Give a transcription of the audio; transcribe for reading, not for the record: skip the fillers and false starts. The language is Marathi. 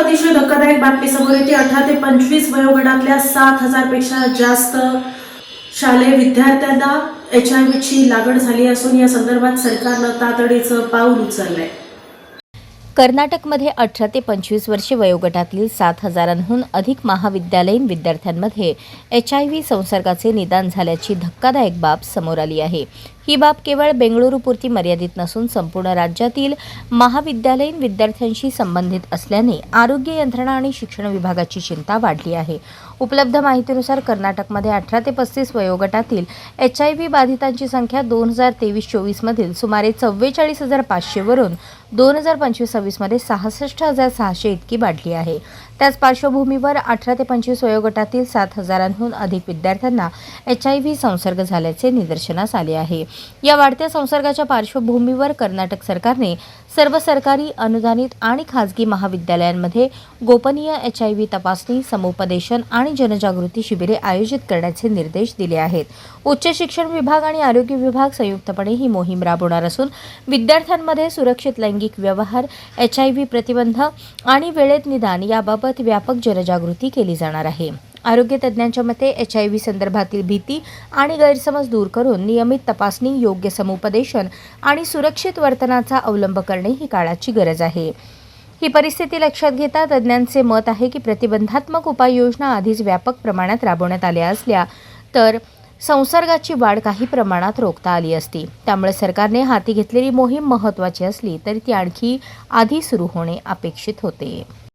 अतिशय धक्कादायक बातमी समोर येते। 18 ते 25 वयोगटातल्या 7,000 पेक्षा जास्त शालेय विद्यार्थ्यांना HIV ची लागण झाली असून या संदर्भात सरकारनं तातडीचं पाऊल उचललंय। कर्नाटकमध्ये 18 ते 25 वर्षे वयोगटातील 7,000हून अधिक महाविद्यालयीन विद्यार्थ्यांमध्ये HIV संसर्गाचे निदान झाल्याची धक्कादायक बाब समोर आली आहे। ही बाब केवळ बेंगळुरूपुरती मर्यादित नसून संपूर्ण राज्यातील महाविद्यालयीन विद्यार्थ्यांशी संबंधित असल्याने आरोग्य यंत्रणा आणि शिक्षण विभागाची चिंता वाढली आहे। उपलब्ध माहितीनुसार कर्नाटकमध्ये 18 ते 35 वयोगटातील HIV बाधितांची संख्या 2023-24 मधील सुमारे 44,500 वरून 2025-26 मध्ये 66,600 इतकी वाढली आहे। त्याच पार्श्वभूमीवर 18 ते 25 वयोगटातील 7,000हून अधिक विद्यार्थ्यांना HIV संसर्ग झाल्याचे निदर्शनास आले आहे। या वाढत्या संसर्गाच्या पार्श्वभूमीवर कर्नाटक सरकारने सर्व सरकारी, अनुदानित आणि खासगी महाविद्यालयांमध्ये गोपनीय HIV तपासणी, समुपदेशन आणि जनजागृती शिबिरे आयोजित करण्याचे निर्देश दिले आहेत। उच्च शिक्षण विभाग आणि आरोग्य विभाग संयुक्तपणे ही मोहीम राबवणार असून विद्यार्थ्यांमध्ये सुरक्षित लैंगिक व्यवहार, HIV प्रतिबंध आणि वेळेत निदान याबाबत व्यापक जनजागृती केली जाणार आहे। आरोग्य तज्ज्ञांच्या मते HIV संदर्भातील भीती आणि गैरसमज दूर करून नियमित तपासणी, योग्य समुपदेशन आणि सुरक्षित वर्तनाचा अवलंब करणे ही काळाची गरज आहे। ही परिस्थिती लक्षात घेता तज्ज्ञांचे मत आहे की प्रतिबंधात्मक उपाययोजना आधीच व्यापक प्रमाणात राबवण्यात आल्या असल्या तर संसर्गाची वाढ काही प्रमाणात रोखता आली असती। त्यामुळे सरकारने हाती घेतलेली मोहीम महत्त्वाची असली तरी ती आणखी आधी सुरू होणे अपेक्षित होते।